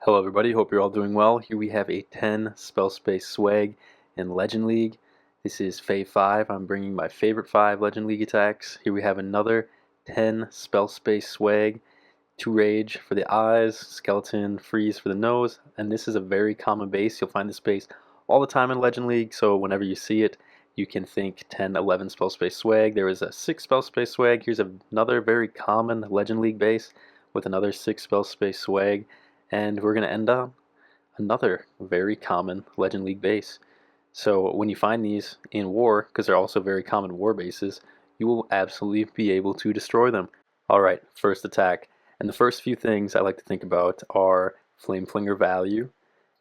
Hello everybody, hope you're all doing well. Here we have a 10 spell space swag in Legend League. This is Phase 5. I'm bringing my favorite 5 Legend League attacks. Here we have another 10 spell space swag. 2 rage for the eyes, skeleton freeze for the nose, and this is a very common base. You'll find this base all the time in Legend League, so whenever you see it, you can think 10, 11 spell space swag. There is a 6 spell space swag. Here's another very common Legend League base with another 6 spell space swag. And we're going to end on another very common Legend League base. So when you find these in war, because they're also very common war bases, you will absolutely be able to destroy them. Alright, first attack. And the first few things I like to think about are Flame Flinger value,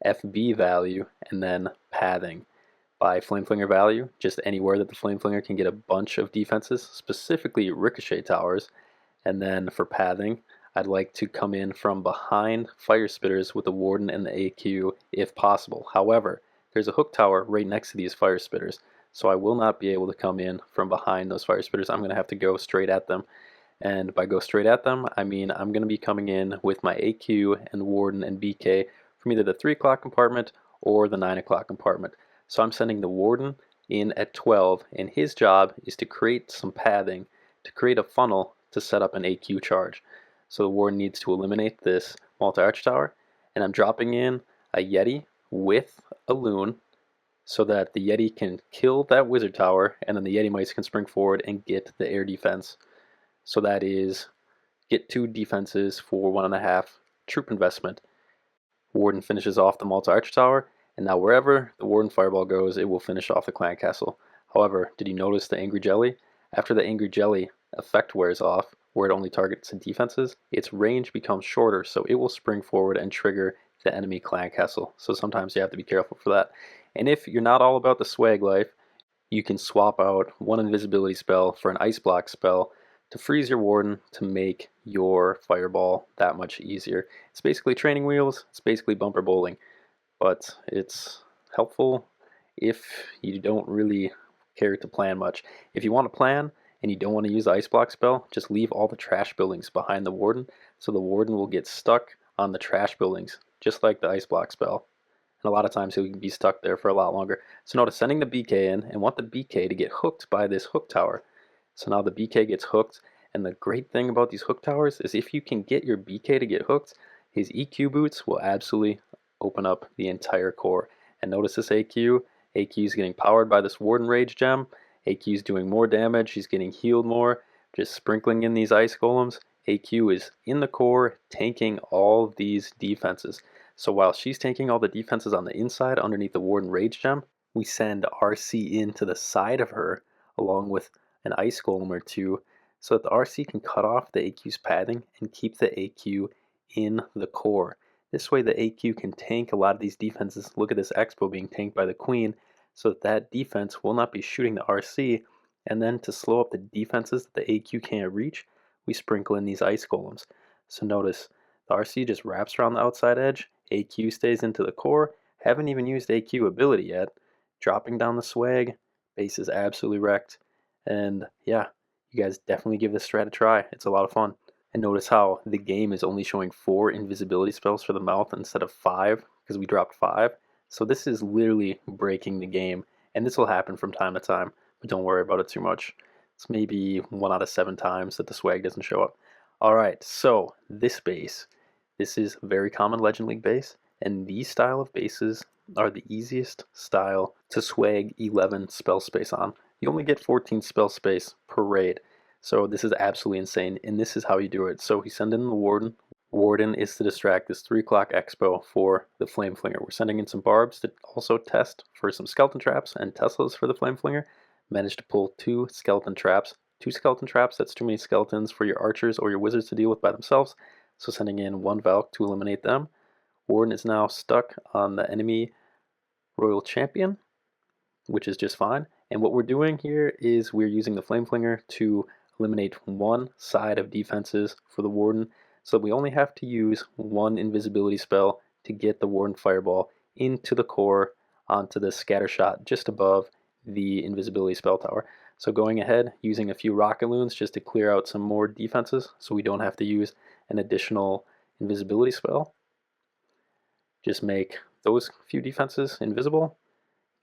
FB value, and then pathing. By Flame Flinger value, just anywhere that the Flame Flinger can get a bunch of defenses, specifically ricochet towers. And then for pathing, I'd like to come in from behind fire spitters with the warden and the AQ if possible. However, there's a hook tower right next to these fire spitters, so I will not be able to come in from behind those fire spitters. I'm going to have to go straight at them. And by go straight at them, I mean I'm going to be coming in with my AQ and warden and BK from either the 3 o'clock compartment or the 9 o'clock compartment. So I'm sending the warden in at 12, and his job is to create some pathing, to create a funnel to set up an AQ charge. So the warden needs to eliminate this multi-arch tower, and I'm dropping in a Yeti with a loon so that the Yeti can kill that wizard tower, and then the Yeti mice can spring forward and get the air defense. So that is get 2 defenses for 1.5 troop investment. Warden finishes off the multi-arch tower, and now wherever the warden fireball goes, it will finish off the clan castle. However, did you notice the angry jelly? After the angry jelly effect wears off, where it only targets the defenses, its range becomes shorter, so it will spring forward and trigger the enemy clan castle. So sometimes you have to be careful for that. And if you're not all about the swag life, you can swap out one invisibility spell for an ice block spell to freeze your warden to make your fireball that much easier. It's basically training wheels, it's basically bumper bowling, but it's helpful if you don't really care to plan much. If you want to plan, and you don't want to use the ice block spell, just leave all the trash buildings behind the warden, so the warden will get stuck on the trash buildings, just like the ice block spell. And a lot of times he'll be stuck there for a lot longer. So notice sending the BK in, and want the BK to get hooked by this hook tower. So now the BK gets hooked, and the great thing about these hook towers is if you can get your BK to get hooked, his EQ boots will absolutely open up the entire core. And notice this AQ is getting powered by this warden rage gem. AQ is doing more damage, he's getting healed more, just sprinkling in these ice golems. AQ is in the core, tanking all these defenses. So while she's tanking all the defenses on the inside underneath the warden rage gem, we send RC into the side of her along with an ice golem or 2 so that the RC can cut off the AQ's padding and keep the AQ in the core. This way the AQ can tank a lot of these defenses. Look at this Expo being tanked by the Queen, so that defense will not be shooting the RC, and then to slow up the defenses that the AQ can't reach, we sprinkle in these ice golems. So notice, the RC just wraps around the outside edge, AQ stays into the core, haven't even used AQ ability yet, dropping down the swag, base is absolutely wrecked, and yeah, you guys definitely give this strat a try, it's a lot of fun. And notice how the game is only showing 4 invisibility spells for the mouth instead of 5, because we dropped 5. So this is literally breaking the game, and this will happen from time to time, but don't worry about it too much. It's maybe 1 out of 7 times that the swag doesn't show up. Alright, so this base, this is a very common Legend League base, and these style of bases are the easiest style to swag 11 spell space on. You only get 14 spell space per raid, so this is absolutely insane, and this is how you do it. So we send in the warden. Warden is to distract this 3 o'clock expo for the flame flinger. We're sending in some barbs to also test for some skeleton traps and Teslas for the flame flinger. Managed to pull 2 skeleton traps. 2 skeleton traps, that's too many skeletons for your archers or your wizards to deal with by themselves. So sending in 1 Valk to eliminate them. Warden is now stuck on the enemy royal champion, which is just fine. And what we're doing here is we're using the flame flinger to eliminate 1 side of defenses for the warden. So we only have to use 1 invisibility spell to get the warden fireball into the core onto the scatter shot just above the invisibility spell tower. So going ahead, using a few rocket loons just to clear out some more defenses so we don't have to use an additional invisibility spell. just make those few defenses invisible,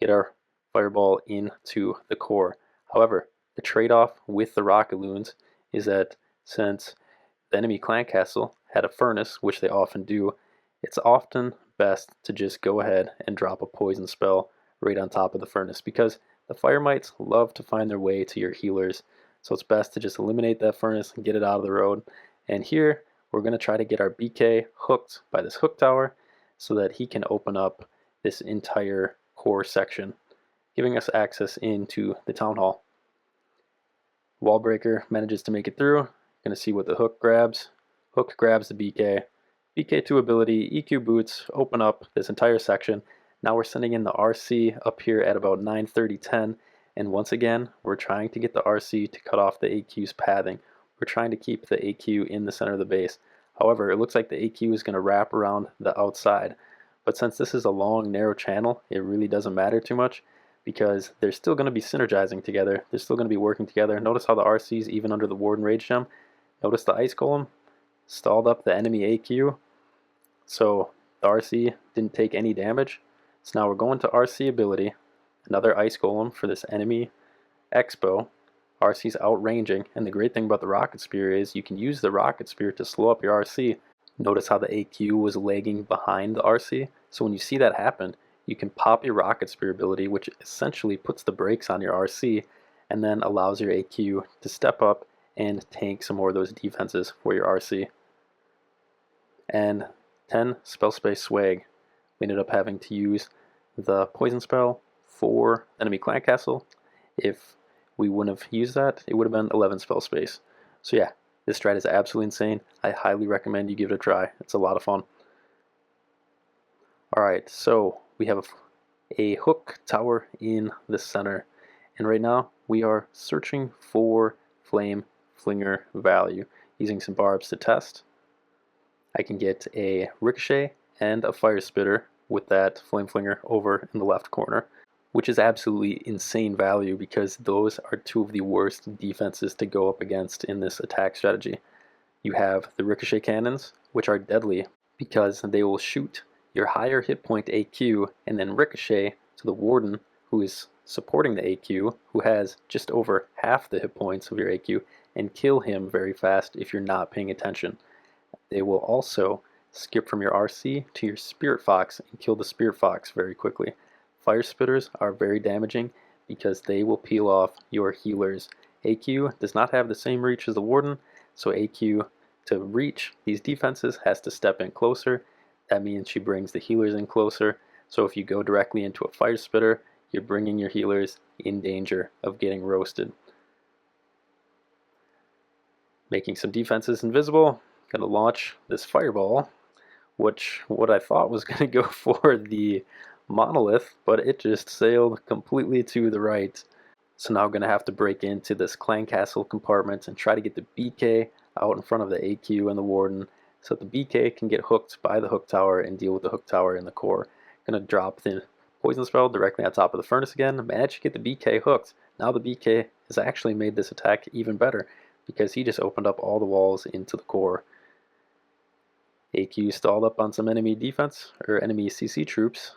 get our fireball into the core. However, the trade-off with the rocket loons is that since the enemy clan castle had a furnace, which they often do, it's often best to just go ahead and drop a poison spell right on top of the furnace, because the fire mites love to find their way to your healers. So it's best to just eliminate that furnace and get it out of the road. And here we're going to try to get our BK hooked by this hook tower so that he can open up this entire core section, giving us access into the town hall. Wallbreaker manages to make it through. Going to see what the hook grabs. Hook grabs the BK. BK2 ability, EQ boots, open up this entire section. Now we're sending in the RC up here at about 9:30:10, and once again we're trying to get the RC to cut off the AQ's pathing. We're trying to keep the AQ in the center of the base. However, it looks like the AQ is going to wrap around the outside, but since this is a long narrow channel, it really doesn't matter too much, because they're still going to be synergizing together. They're still going to be working together. Notice how the RC is even under the Warden Rage Gem. Notice the Ice Golem stalled up the enemy AQ, so the RC didn't take any damage. So now we're going to RC ability, another Ice Golem for this enemy Expo. RC's outranging, and the great thing about the Rocket Spear is you can use the Rocket Spear to slow up your RC. Notice how the AQ was lagging behind the RC, so when you see that happen, you can pop your Rocket Spear ability, which essentially puts the brakes on your RC, and then allows your AQ to step up and tank some more of those defenses for your RC. And 10 spell space swag. We ended up having to use the poison spell for enemy clan castle. If we wouldn't have used that, it would have been 11 spell space. So yeah, this strat is absolutely insane. I highly recommend you give it a try. It's a lot of fun. Alright, so we have a hook tower in the center, and right now we are searching for flame flinger value using some barbs to test. I can get a ricochet and a fire spitter with that flame flinger over in the left corner, which is absolutely insane value because those are two of the worst defenses to go up against in this attack strategy. You have the ricochet cannons, which are deadly because they will shoot your higher hit point AQ and then ricochet to the warden who is supporting the AQ, who has just over half the hit points of your AQ, and kill him very fast if you're not paying attention. They will also skip from your RC to your Spirit Fox and kill the Spirit Fox very quickly. Fire Spitters are very damaging because they will peel off your healers. AQ does not have the same reach as the Warden, so AQ, to reach these defenses, has to step in closer. That means she brings the healers in closer, so if you go directly into a Fire Spitter, you're bringing your healers in danger of getting roasted. Making some defenses invisible, gonna launch this fireball, which what I thought was gonna go for the monolith, but it just sailed completely to the right. So now I'm gonna have to break into this clan castle compartment and try to get the BK out in front of the AQ and the warden so that the BK can get hooked by the hook tower and deal with the hook tower in the core. Gonna drop the poison spell directly on top of the furnace again, managed to get the BK hooked. Now the BK has actually made this attack even better because he just opened up all the walls into the core. AQ stalled up on some enemy defense, or enemy CC troops.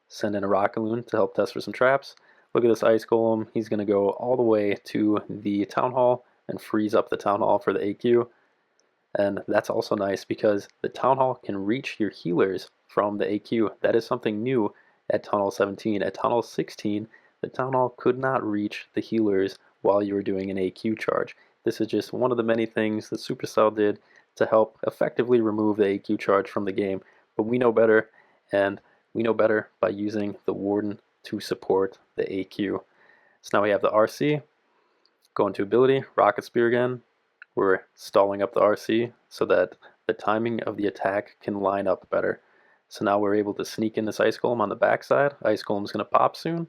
Send in a rocket loon to help test for some traps. Look at this ice golem. He's going to go all the way to the town hall and freeze up the town hall for the AQ. And that's also nice because the town hall can reach your healers from the AQ. That is something new at Town Hall 17. At Town Hall 16, the town hall could not reach the healers while you were doing an AQ charge. This is just one of the many things that Supercell did to help effectively remove the AQ charge from the game. But we know better, and we know better by using the Warden to support the AQ. So now we have the RC. Going to ability, Rocket Spear again. We're stalling up the RC so that the timing of the attack can line up better. So now we're able to sneak in this Ice Golem on the backside. Ice Golem's going to pop soon,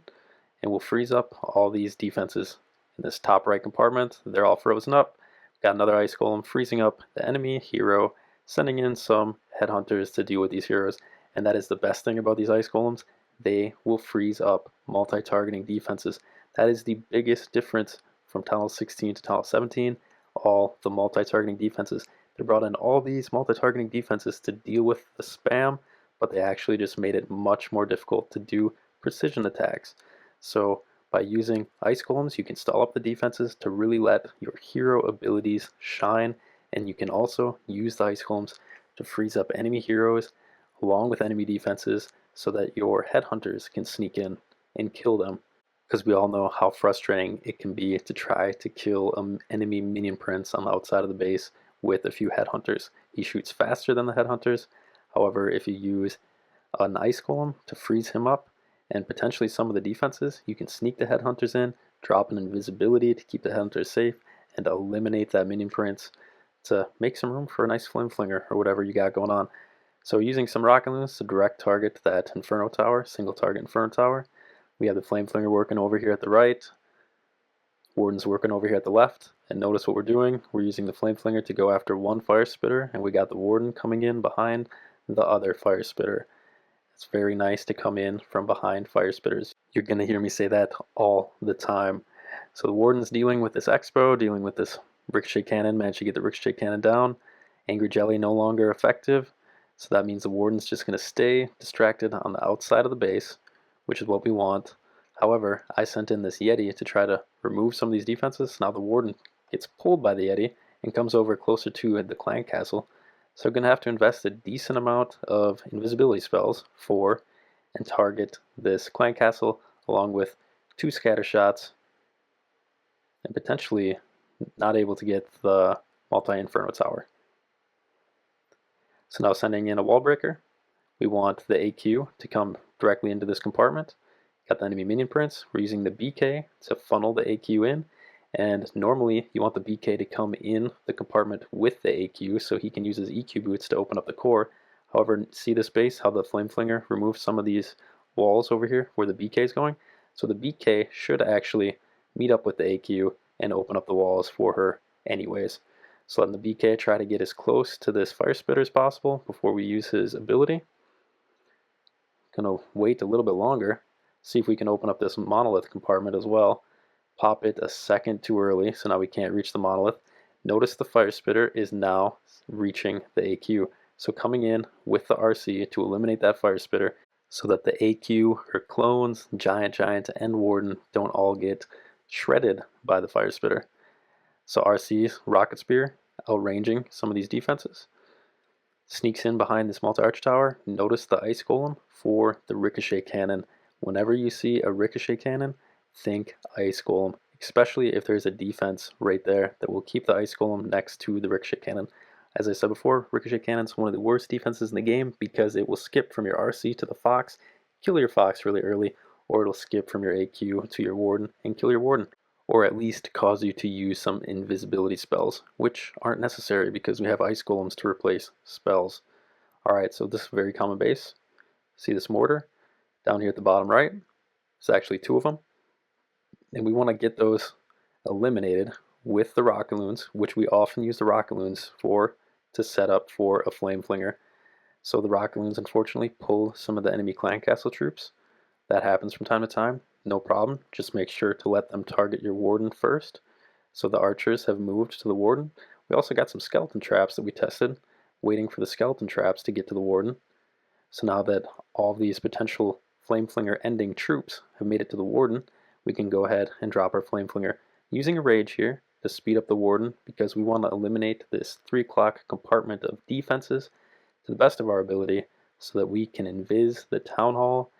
and we'll freeze up all these defenses in this top right compartment. They're all frozen up. Got another Ice Golem freezing up the enemy hero, sending in some headhunters to deal with these heroes. And that is the best thing about these Ice Golems. They will freeze up multi-targeting defenses. That is the biggest difference from Town Hall 16 to Town Hall 17. All the multi-targeting defenses. They brought in all these multi-targeting defenses to deal with the spam, but they actually just made it much more difficult to do precision attacks. So by using Ice Golems, you can stall up the defenses to really let your hero abilities shine, and you can also use the Ice Golems to freeze up enemy heroes along with enemy defenses so that your headhunters can sneak in and kill them. Because we all know how frustrating it can be to try to kill an enemy minion prince on the outside of the base with a few headhunters. He shoots faster than the headhunters. However, if you use an ice golem to freeze him up and potentially some of the defenses, you can sneak the headhunters in, drop an invisibility to keep the headhunters safe, and eliminate that minion prince to make some room for a nice flame flinger or whatever you got going on. So using some rocket loons to direct target that Inferno Tower, single target Inferno Tower. We have the Flame Flinger working over here at the right, Warden's working over here at the left, and notice what we're doing. We're using the Flame Flinger to go after one Fire Spitter, and we got the Warden coming in behind the other Fire Spitter. It's very nice to come in from behind Fire Spitters. You're going to hear me say that all the time. So the Warden's dealing with this Expo, dealing with this Ricochet Cannon, managed to get the Ricochet Cannon down. Angry Jelly no longer effective. So that means the Warden's just going to stay distracted on the outside of the base, which is what we want. However, I sent in this Yeti to try to remove some of these defenses. Now the Warden gets pulled by the Yeti and comes over closer to the clan castle. So I'm going to have to invest a decent amount of invisibility spells for and target this clan castle along with 2 scatter shots and potentially not able to get the multi-inferno tower. So now sending in a wall breaker, we want the AQ to come directly into this compartment. Got the enemy minion prince. We're using the BK to funnel the AQ in, and normally you want the BK to come in the compartment with the AQ so he can use his EQ boots to open up the core. However, see this base, how the Flame Flinger removes some of these walls over here where the BK is going? So the BK should actually meet up with the AQ and open up the walls for her anyways. So letting the BK try to get as close to this Fire Spitter as possible before we use his ability. Gonna wait a little bit longer, see if we can open up this monolith compartment as well. Pop it a second too early, so now we can't reach the monolith. Notice the Fire Spitter is now reaching the AQ. So coming in with the RC to eliminate that Fire Spitter so that the AQ, her clones, Giant, and Warden don't all get shredded by the Fire Spitter. So RC's Rocket Spear outranging some of these defenses. Sneaks in behind this multi-arch tower. Notice the Ice Golem for the Ricochet Cannon. Whenever you see a Ricochet Cannon, think Ice Golem, especially if there's a defense right there that will keep the Ice Golem next to the Ricochet Cannon. As I said before, Ricochet Cannon is one of the worst defenses in the game because it will skip from your RC to the Fox, kill your Fox really early, or it'll skip from your AQ to your Warden and kill your Warden. Or at least cause you to use some invisibility spells, which aren't necessary because we have Ice Golems to replace spells. Alright, so this is a very common base. See this mortar? Down here at the bottom right, it's actually 2 of them. And we want to get those eliminated with the rocket loons, which we often use the rocket loons for to set up for a flame flinger. So the rocket loons unfortunately pull some of the enemy clan castle troops. That happens from time to time. No problem, just make sure to let them target your Warden first. So the archers have moved to the Warden. We also got some skeleton traps that we tested, waiting for the skeleton traps to get to the Warden. So now that all of these potential Flame Flinger ending troops have made it to the Warden, we can go ahead and drop our Flame Flinger using a rage here to speed up the Warden because we want to eliminate this 3 o'clock compartment of defenses to the best of our ability so that we can invis the Town Hall,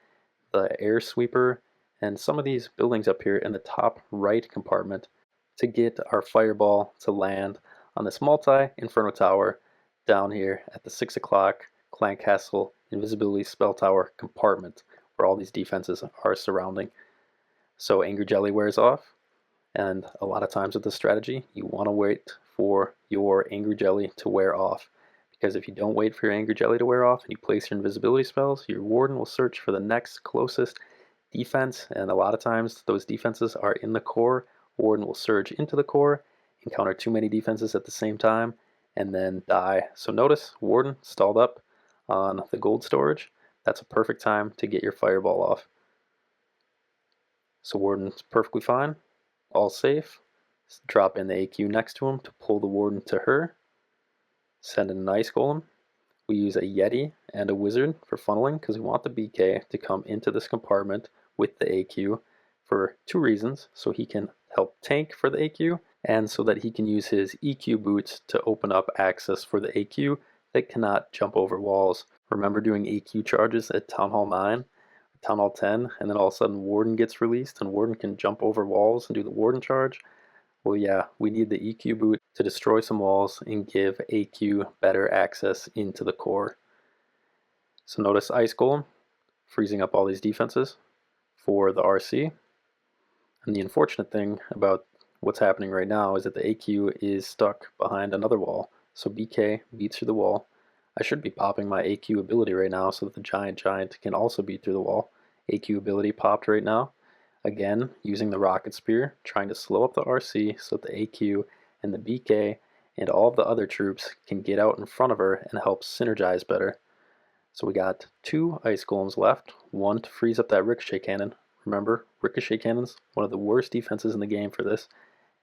the Air Sweeper, and some of these buildings up here in the top right compartment to get our fireball to land on this multi-inferno tower down here at the 6 o'clock clan castle invisibility spell tower compartment where all these defenses are surrounding. So Angry Jelly wears off, and a lot of times with this strategy you want to wait for your Angry Jelly to wear off, because if you don't wait for your Angry Jelly to wear off and you place your invisibility spells, your Warden will search for the next closest defense, and a lot of times those defenses are in the core. Warden will surge into the core, encounter too many defenses at the same time, and then die. So notice Warden stalled up on the gold storage. That's a perfect time to get your fireball off. So Warden's perfectly fine, all safe. Drop in the AQ next to him to pull the Warden to her. Send in an Ice Golem. We use a Yeti and a wizard for funneling, because we want the BK to come into this compartment with the AQ for two reasons. So he can help tank for the AQ, and so that he can use his EQ boots to open up access for the AQ that cannot jump over walls. Remember doing AQ charges at Town Hall 9, Town Hall 10, and then all of a sudden Warden gets released and Warden can jump over walls and do the Warden charge? Well, yeah, we need the EQ boot to destroy some walls and give AQ better access into the core. So notice Ice Golem freezing up all these defenses for the RC. And the unfortunate thing about what's happening right now is that the AQ is stuck behind another wall. So BK beats through the wall. I should be popping my AQ ability right now so that the Giant can also beat through the wall. AQ ability popped right now. Again, using the Rocket Spear, trying to slow up the RC so that the AQ and the BK and all of the other troops can get out in front of her and help synergize better. So we got 2 Ice Golems left, one to freeze up that Ricochet Cannon. Remember, Ricochet Cannon's one of the worst defenses in the game for this.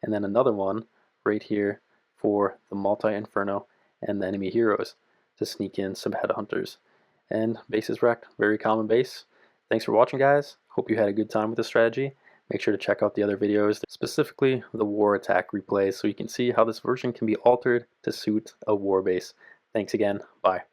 And then another one right here for the Multi-Inferno and the enemy heroes to sneak in some headhunters. And base is wrecked, very common base. Thanks for watching, guys. Hope you had a good time with this strategy. Make sure to check out the other videos, specifically the war attack replays, so you can see how this version can be altered to suit a war base. Thanks again. Bye.